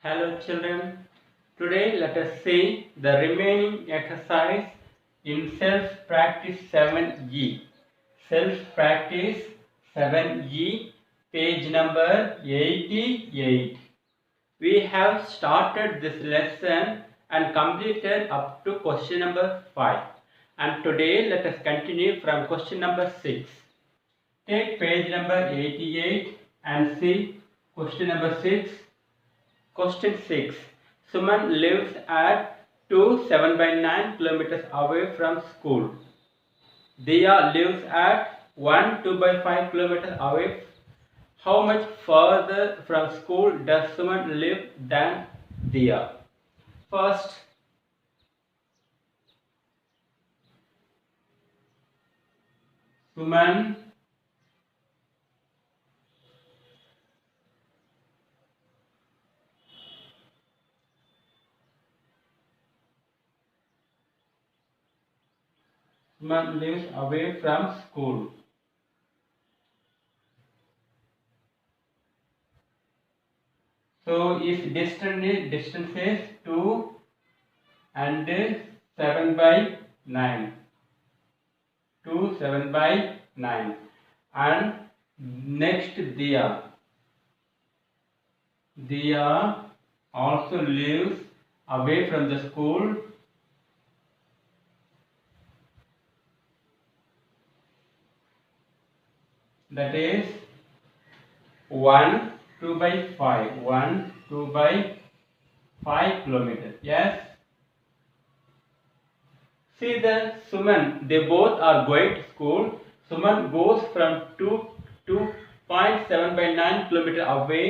Hello children, today let us see the remaining exercise in self-practice 7E. Self-practice 7E, page number 88. We have started this lesson and completed up to question number 5. And today let us continue from question number 6. Take page number 88 and see question number 6. Question 6. Suman lives at 2 7/9 kilometers away from school. Dia lives at 1 2/5 kilometers away. How much further from school does Suman live than Dia? First, Suman lives away from school. So its distance is 2 and 7/9. 2 7/9. And next Dia. Dia also lives away from the school. That is 1 2/5. 1 2/5 kilometers. Yes. See the Suman, they both are going to school. Suman goes from 2.7/9 kilometers away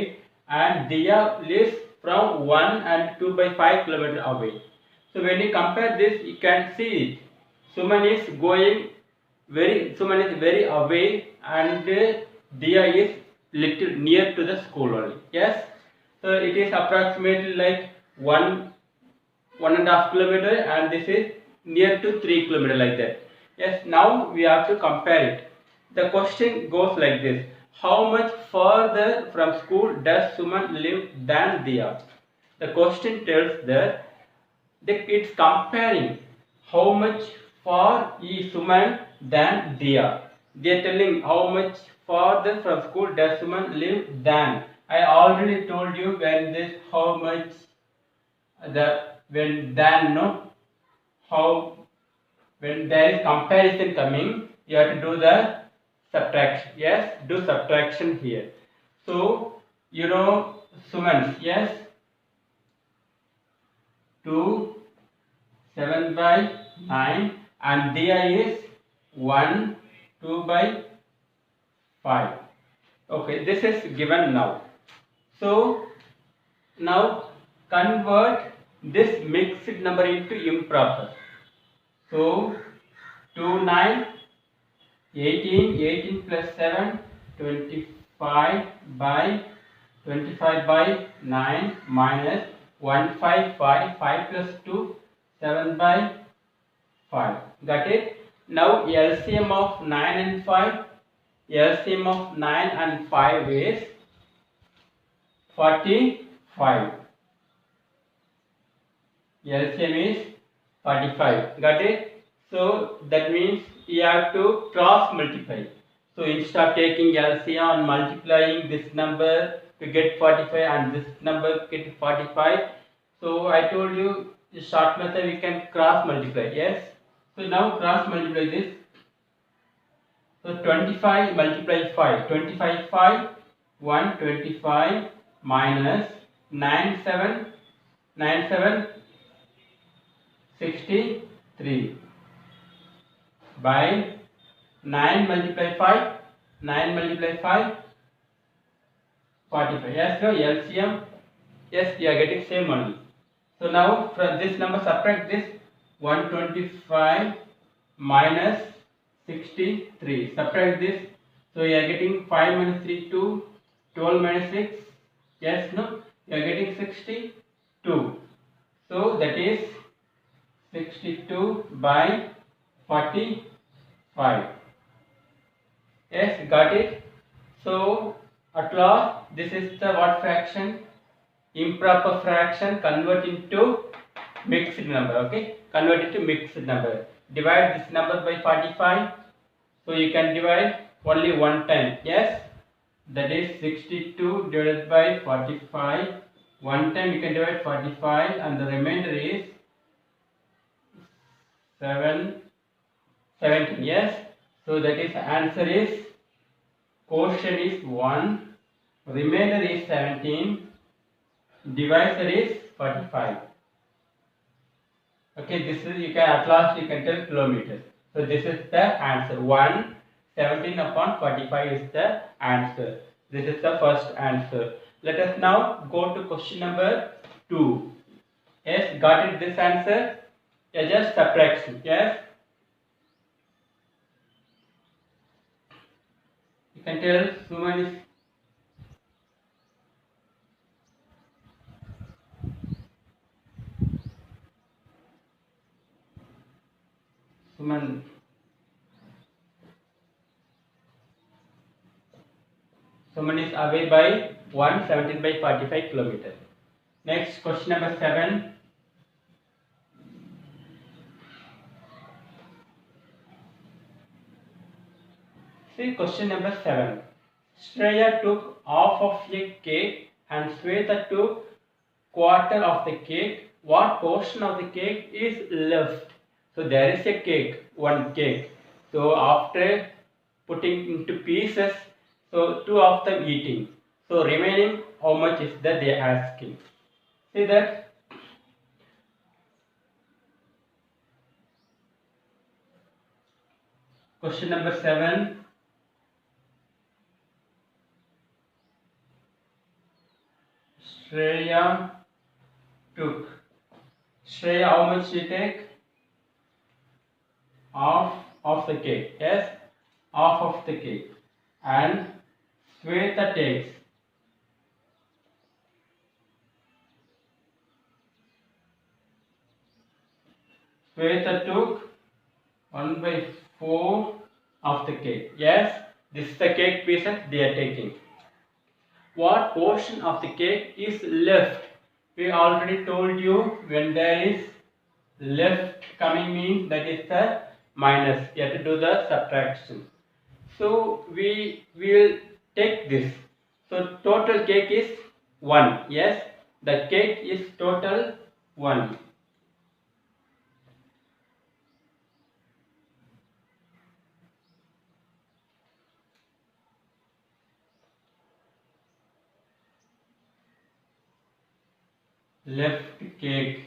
and Dia lives from 1 and 2/5 kilometers away. So when you compare this, you can see it. Suman is very away and Dia is little near to the school only. Yes. So it is approximately like 1.5 kilometer and this is near to 3 kilometer like that. Yes, now we have to compare it. The question goes like this: how much further from school does Suman live than Dia? The question tells that it's comparing how much far is Suman than Dia. They are telling how much farther from school does Suman live than. I already told you when this how much when there is comparison coming, you have to do the subtraction. Yes, do subtraction here. So you know Suman, yes, 2 7/9 and Dia is 1 2/5. Okay, this is given now. So now convert this mixed number into improper. So 2 9 18 plus 7 25/9 minus 155 5 plus 2 7/5. Got it? Now LCM of 9 and 5. LCM of 9 and 5 is 45. LCM is 45. Got it? So that means you have to cross multiply. So instead of taking LCM and multiplying this number to get 45 and this number get 45. So I told you the short method we can cross multiply. Yes. So now cross multiply this. So 25 multiply 5. 25 5 125 minus 9 7 63 by 9 multiply 5 45. Yes, no LCM. Yes, you are getting same only. So now from this number subtract this 125 minus 63. Subtract this. So you are getting 5 minus 3 2, 12 minus 6. Yes, no, you are getting 62. So that is 62 by 45. Yes, got it. So at last this is the what fraction? improper fraction, convert into mixed number. Okay, convert it to mixed number. Divide this number by 45. So you can divide only one time. Yes, that is 62 divided by 45. One time you can divide 45, and the remainder is 17. Yes, so that is answer is quotient is 1, remainder is 17, divisor is 45. Okay, this is, you can at last you can tell kilometers. So this is the answer. 17 upon 45 is the answer. This is the first answer. Let us now go to question number 2. Yes, got it, this answer? Yeah, just subtraction. Yes. You can tell Suman is Suman. Suman is away by 117 by 45 kilometers. Next, question number 7. See question number 7. Shreya took half of a cake and Sweta took quarter of the cake. What portion of the cake is left? So there is a cake, one cake. So after putting into pieces, so two of them eating. So remaining, how much is that they are asking? See that? Question number 7. Shreya took. Shreya, how much she take? Half of the cake. Yes, half of the cake. And Sweta takes. Sweta took 1 by 4 of the cake. Yes, this is the cake pieces they are taking. What portion of the cake is left? We already told you, when there is left coming means that is the minus. You have to do the subtraction. So we will take this. So total cake is 1. Yes, the cake is total 1. Left cake.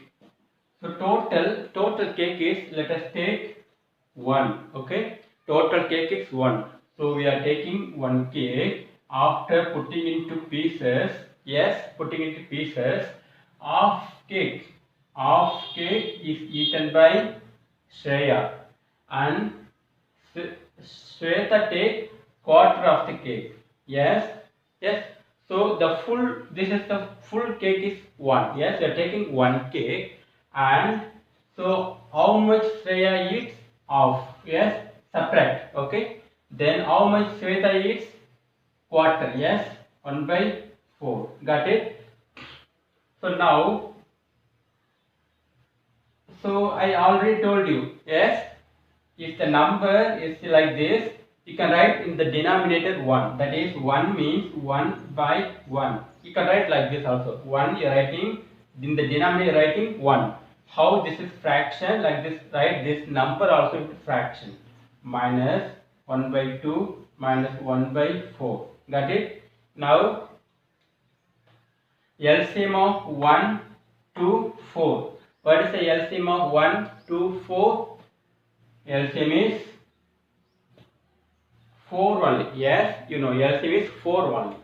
So total cake is, let us take 1. Okay, total cake is 1. So we are taking one cake. After putting into pieces, yes, putting into pieces, half cake is eaten by Shreya, and Shweta take quarter of the cake. Yes, yes. So the full, this is the full cake is 1. Yes, we are taking one cake, and so how much Shreya eats? Half. Yes, subtract. Okay. Then how much Shweta eats? Quarter. Yes, 1 by 4. Got it? So now, so I already told you. Yes, if the number is like this, you can write in the denominator 1. That is, 1 means 1 by 1. You can write like this also. 1 you are writing, in the denominator writing 1. How this is fraction? Like this, write this number also into fraction. Minus 1 by 2 minus 1 by 4. Got it? Now LCM of 1, 2, 4. What is the LCM of 1, 2, 4? LCM is 4 only. Yes, you know LCM is 4 only.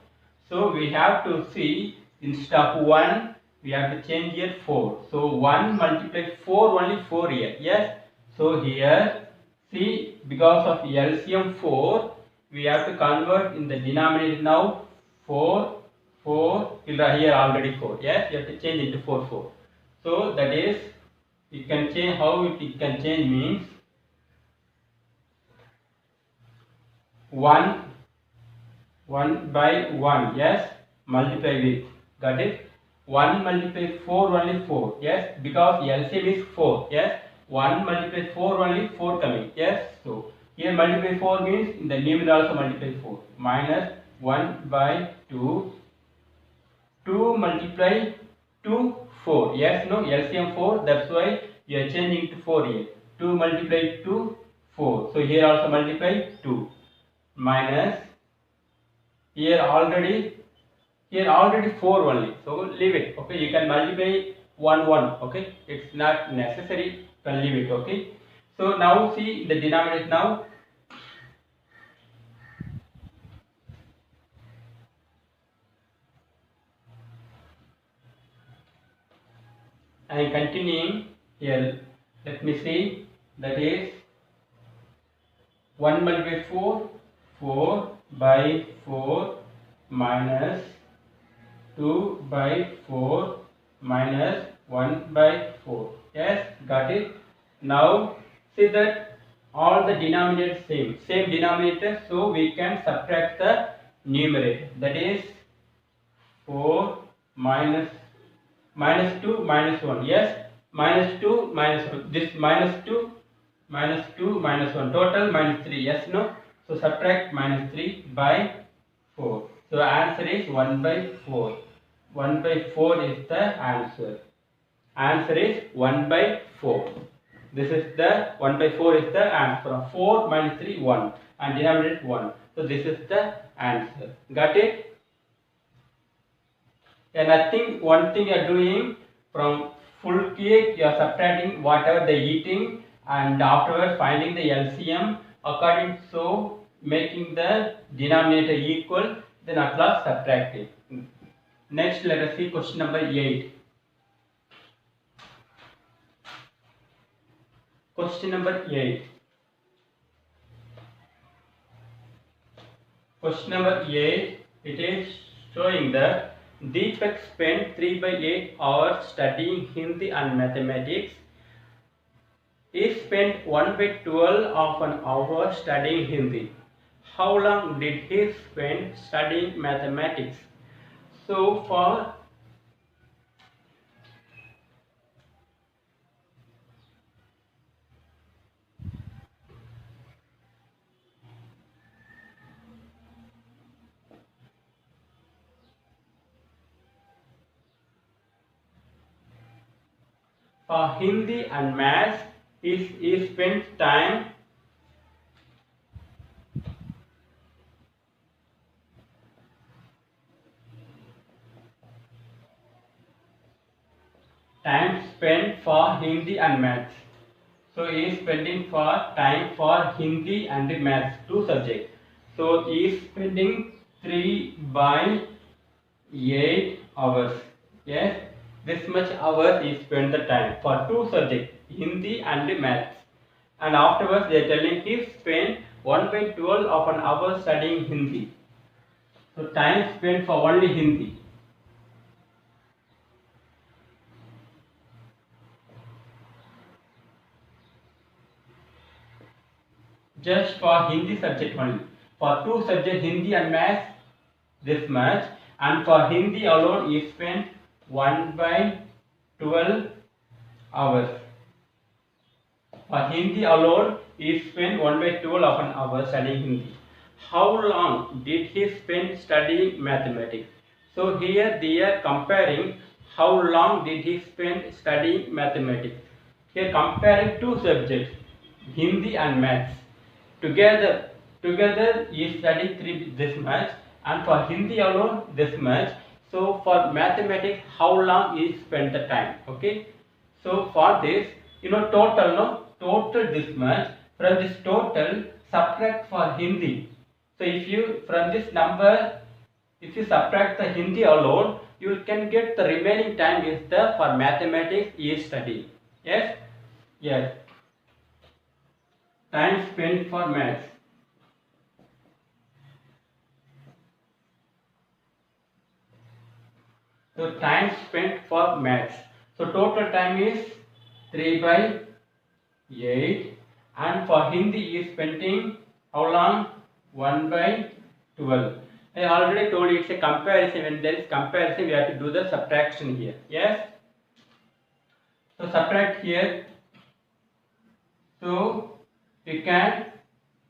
So we have to see, instead of 1, we have to change here 4. So 1 multiply 4, only 4 here. Yes. So here, see, because of LCM 4, we have to convert in the denominator now 4, 4, here already 4. Yes, you have to change into 4, 4. So that is, you can change, how it can change means 1 by 1. Yes, multiply with. Got it? 1 multiplied 4 only 4. Yes, because LCM is 4. Yes, 1 multiplied 4 only 4 coming. Yes, so here multiply 4 means in the numerator also multiply 4. Minus 1 by 2. 2 multiply 2 4. Yes, no, LCM 4. That's why you are changing to 4 here. 2 multiply 2 4. So here also multiply 2. Minus here already 4 only, so leave it. Okay, you can multiply 1 1. Okay, it's not necessary, you can leave it. Okay, so now see the denominator. Now I am continuing here. Let me see, that is 1 multiplied 4 4 by 4 minus 2 by 4 minus 1 by 4. Yes, got it. Now see that all the denominators same denominator, so we can subtract the numerator. That is 4 minus 2 minus 1. Yes, minus 2 minus 1. This minus 2 minus 1. Total minus 3. Yes, no. So subtract minus 3 by 4. So answer is 1 by 4. 1 by 4 is the answer. Answer is 1 by 4. This is the 1 by 4 is the answer. 4 minus 3 1 and denominator 1. So this is the answer. Got it? And nothing, one thing you are doing, from full cake you are subtracting whatever they eating and afterwards finding the LCM according, so making the denominator equal, then at last subtract it. Next, let us see question number 8. Question number 8. Question number 8, it is showing that Deepak spent 3 by 8 hours studying Hindi and mathematics. He spent 1 by 12 of an hour studying Hindi. How long did he spend studying mathematics? So for Hindi and maths, he spent time spent for Hindi and maths. So he is spending for time for Hindi and maths, two subjects. So he is spending 3 by 8 hours. Yes, this much hours he spent the time for two subjects, Hindi and maths. And afterwards they are telling he spent 1 by 12 of an hour studying Hindi. So time spent for only Hindi. Just for Hindi subject only. For two subjects, Hindi and maths, this much. And for Hindi alone, he spent 1 by 12 hours. For Hindi alone, he spent 1 by 12 of an hour studying Hindi. How long did he spend studying mathematics? So here they are comparing how long did he spend studying mathematics. Here comparing two subjects, Hindi and maths. Together he studied this much, and for Hindi alone this much. So for mathematics, how long he spent the time? Okay. So for this, total this much. From this total, subtract for Hindi. So if you from this number, if you subtract the Hindi alone, you can get the remaining time is the for mathematics he is studying. Yes. Yes. Time spent for maths. So time spent for maths. So total time is 3 by 8, and for Hindi is spending how long? 1 by 12. I already told you it's a comparison. When there is comparison, we have to do the subtraction here. Yes. So subtract here. So you can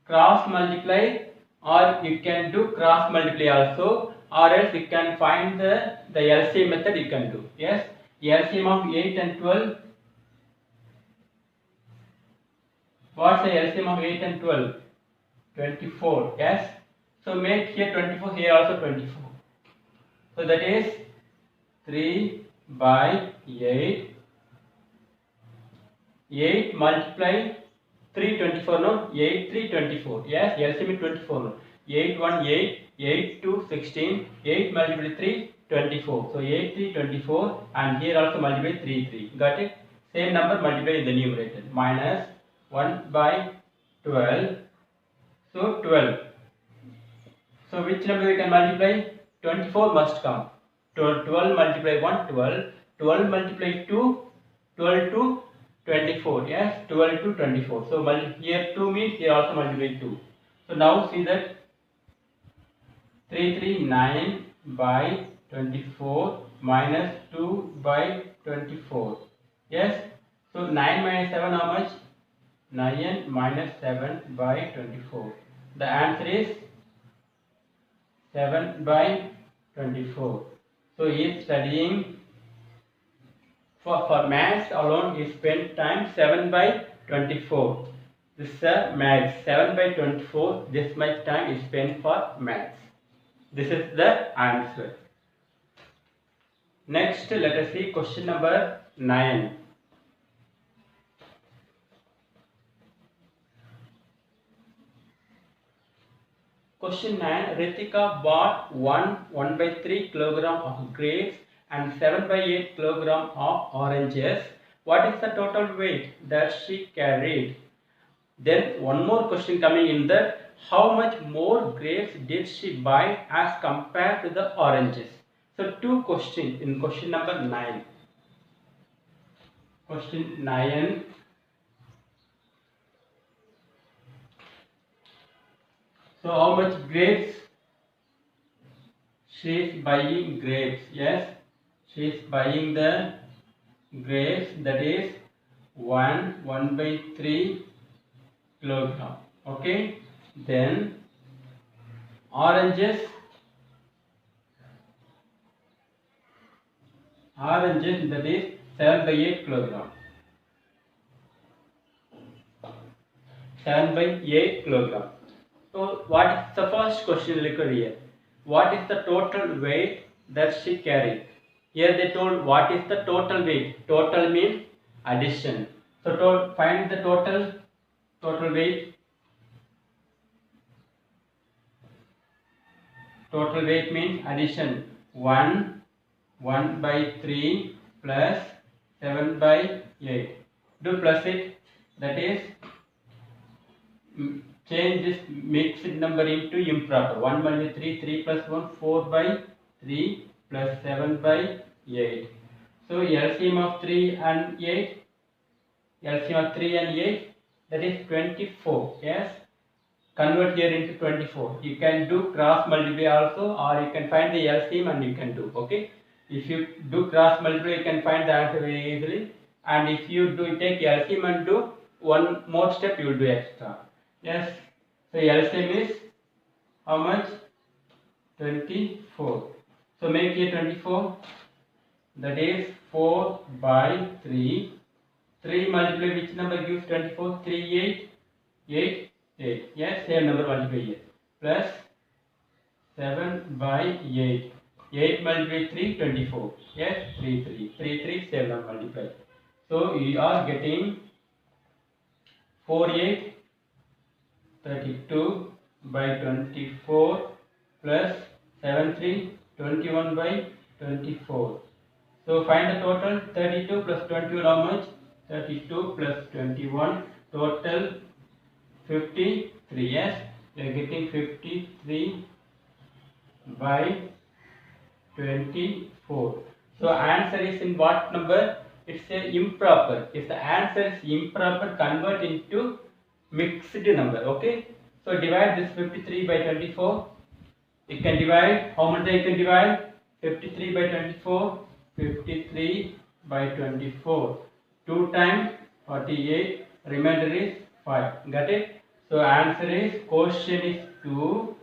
cross multiply, or you can do cross multiply also, or else you can find the LCM method you can do. Yes. LCM of 8 and 12. What's the LCM of 8 and 12? 24. Yes. So make here 24, here also 24. So that is 3 by 8. 8 multiply 3 24, no? 8 3 24. Yes, LCM is 24, no? 8 1 8, 8 2 16, 8 multiply 3 24. So 8 3 24, and here also multiply 3 3. Got it? Same number multiply in the numerator. Minus 1 by 12. So 12. So which number we can multiply? 24 must come. 12 multiply 1, 12. 12 multiply 2, 12 to 24. Yes, 12 to 24. So here 2 means here also multiply 2. So now see that 339 by 24 minus 2 by 24. Yes. So 9 minus 7 how much? 9 minus 7 by 24. The answer is 7 by 24. So he is studying for maths alone. He spent time 7 by 24. This is maths 7 by 24. This much time is spent for maths. This is the answer. Next, let us see question number 9. Question 9. Ritika bought 1 by 3 kilogram of grapes and 7 by 8 kilogram of oranges. What is the total weight that she carried? Then one more question coming in that, how much more grapes did she buy as compared to the oranges? So two questions in question number 9. Question 9. So how much grapes? She is buying grapes. Yes, she is buying the grapes, that is 1 by 3 kilogram. Okay. Then oranges, that is 7 by 8 kilogram. 7 by 8 kilogram. So what is the first question look here? What is the total weight that she carried? Here they told what is the total weight. Total means addition. So find the total weight. Total weight means addition. 1 by 3 plus 7 by 8. Do plus it. That is, change this mixed number into improper. 1 by 3, 3 plus 1, 4 by 3 plus 7 by 8. So LCM of 3 and 8, LCM of 3 and 8, that is 24. Yes, convert here into 24. You can do cross multiply also, or you can find the LCM and you can do. Okay, if you do cross multiply, you can find the answer very easily. And if you take LCM and do one more step, you will do extra. Yes, so LCM is how much? 24. So make here 24. That is 4 by 3. 3 multiply which number gives 24? 3 8 8 8. Yes, same number multiply here. Plus 7 by 8. 8 multiply 3 24. Yes, 3 3 3 3 same number multiply. So you are getting 4 8 32 by 24 plus 7 3 21 by 24. So find the total. 32 plus 21 how much? 32 plus 21, total 53. Yes, we are getting 53 by 24. So answer is in what number? It's a improper. If the answer is improper, convert into mixed number. Okay, so divide this 53 by 24. You can divide. How much you can divide? 53 by 24. 53 by 24. 2 times 48. Remainder is 5. Got it? So answer is, quotient is 2.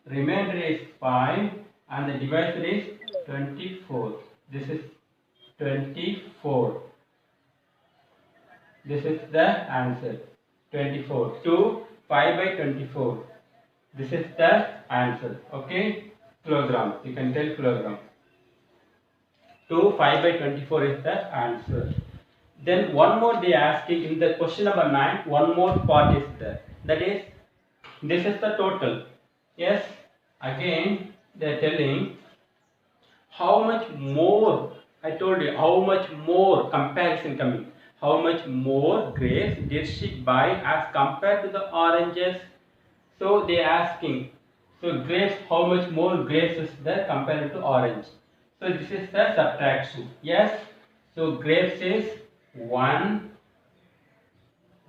Remainder is 5. And the divisor is 24. This is 24. This is the answer. 24. 2, 5 by 24. This is the answer. Okay? Kilogram. You can tell kilogram. 2, 5 by 24 is the answer. Then one more they asking in the question number 9. One more part is there. That is, this is the total. Yes. Again, they are telling how much more. I told you how much more comparison coming. How much more grapes did she buy as compared to the oranges? So they are asking. So grapes, how much more grapes is there compared to orange? So this is the subtraction. Yes. So grapes is 1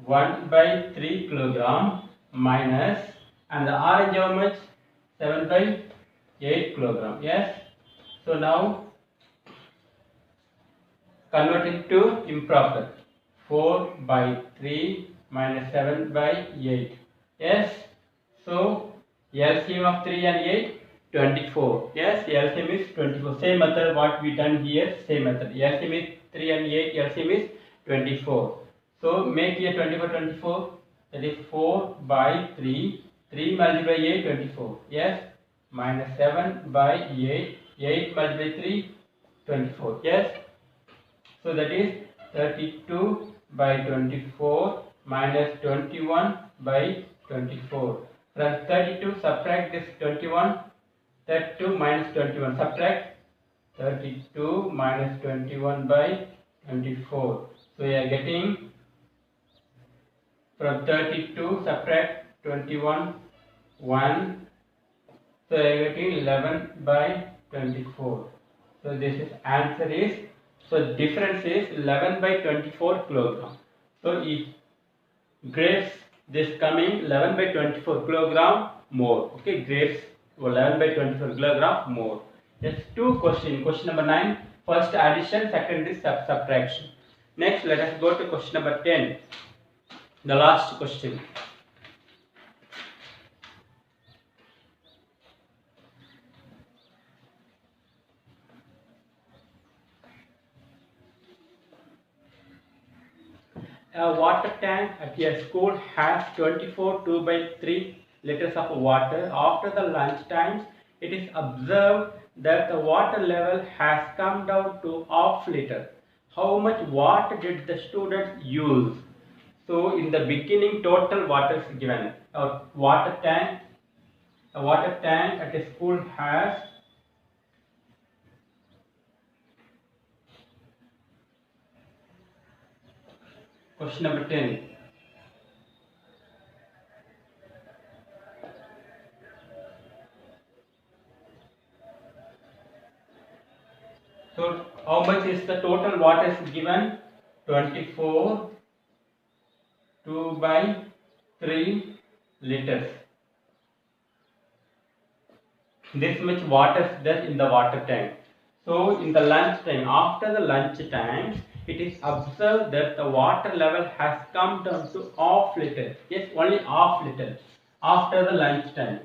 by 3 kilogram minus, and the orange how much? 7 by 8 kilogram. Yes. So now convert it to improper. 4 by 3 minus 7 by 8. Yes. So LCM of 3 and 8, 24. Yes, LCM is 24. Same method what we done here, same method. LCM is 3 and 8, LCM is 24. So make here 24, 24. That is 4 by 3. 3 multiplied by 8, 24. Yes. Minus 7 by 8. 8 multiplied by 3, 24. Yes. So that is 32 by 24 minus 21 by 24. From 32 subtract this 21. 32 minus 21. Subtract 32 minus 21 by 24. So we are getting, from 32 subtract 21, 1. So we are getting 11 by 24. So this is answer is, so difference is 11 by 24 kilogram. So if grapes this coming 11 by 24 kilogram more. Okay, grapes 11 by 24 kilogram more. Yes, two questions. Question number 9. First addition, second is subtraction. Next, let us go to question number 10. The last question. A water tank at a school has 24 2 by 3 liters of water. After the lunch times, it is observed that the water level has come down to half liter. How much water did the students use? So in the beginning, total water is given. A water tank at a school has question number 10. So how much is the total water is given? 24 2 by 3 liters. This much water is there in the water tank. So in the lunch time, after the lunch times, it is observed that the water level has come down to half liter. Yes, only half liter after the lunch time.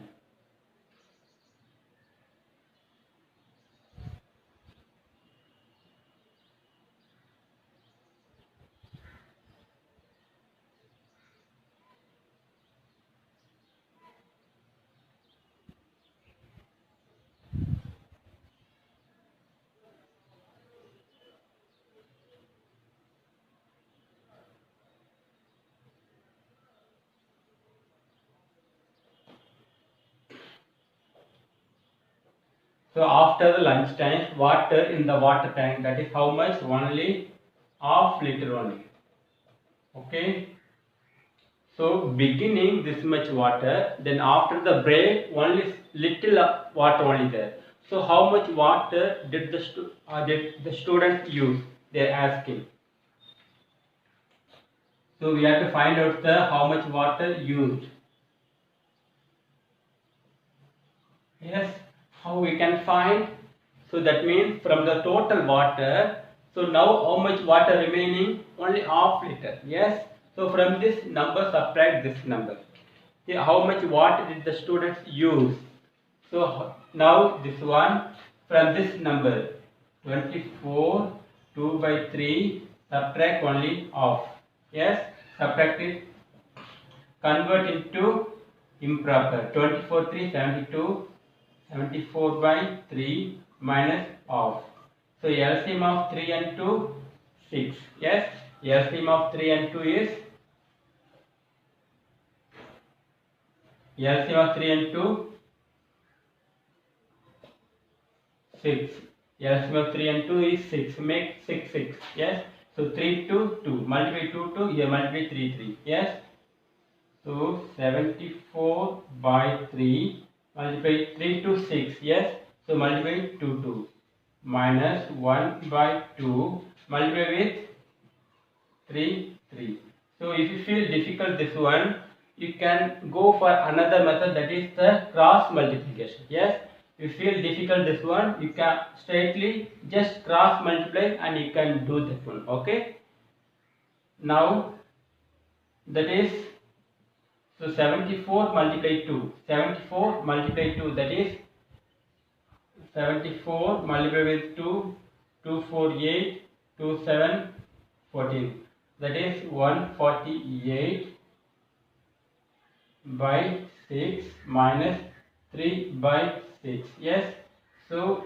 So after the lunch time, water in the water tank, that is how much? Only half liter only. Okay. So beginning this much water, then after the break only little water only there. So how much water did the student use? They are asking. So we have to find out the how much water used. Yes. how we can find? So that means from the total water, so now how much water remaining? Only half liter. Yes. So from this number subtract this number. See how much water did the students use? So now this one from this number 24 2 by 3 subtract only half. Yes, subtract it, convert into improper. 24 3 72, 74 by 3 minus half. So LCM of 3 and 2 6. Yes, LCM of 3 and 2 is LCM of 3 and 2 6. LCM of 3 and 2 is 6. Make 6 6. Yes. So 3 2 2. Multiply 2 2. Here multiply 3 3. Yes. So 74 by 3. Multiply 3 to 6. Yes. So multiply 2 2. Minus 1 by 2. Multiply with 3 3. So if you feel difficult this one, you can go for another method, that is the cross multiplication. Yes. If you feel difficult this one, you can straightly just cross multiply and you can do that one. Okay. Now that is, so 74 multiply 2. 74 multiply 2, that is 74 multiply with 2. 2 4 8. 2 7 14. That is 148 by 6 minus 3 by 6. Yes. So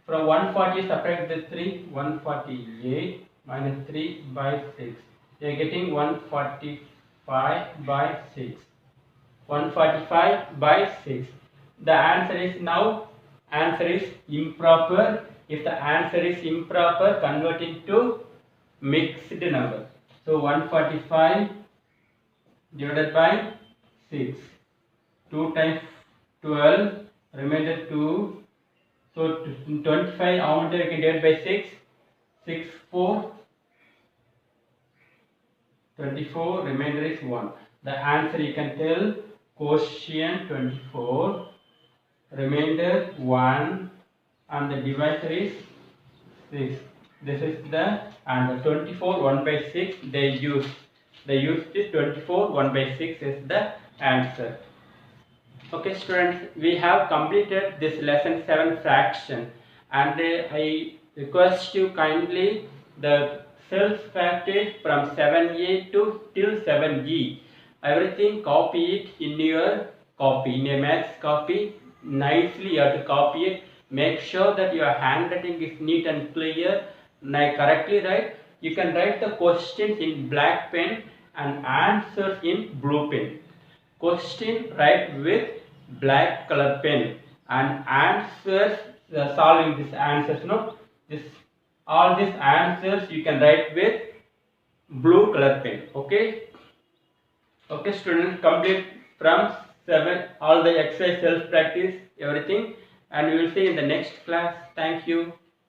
from 140 subtract the 3. 148 minus 3 by 6. You are getting 145 by 6. 145 by 6. The answer is now, answer is improper. If the answer is improper, convert it to mixed number. So 145 divided by 6. 2 times 12, remainder 2. So 25, how much we can divide by 6? 6 4. 24, remainder is 1. The answer you can tell, quotient 24, remainder 1, and the divisor is 6. This is the answer. 24 1 by 6 they used. They used this 24 1 by 6 is the answer. Okay students, we have completed this lesson 7 fraction, and I request you kindly the self-practice from 7a to till 7e. Everything copy it in your copy, in a maths copy. Nicely you have to copy it. Make sure that your handwriting is neat and clear. Correctly write. You can write the questions in black pen and answers in blue pen. Question write with black color pen, and answers solving these answers. No, this all these answers you can write with blue color pen. Okay. Okay students, complete from 7 all the exercise, self practice, everything, and we will see in the next class. Thank you.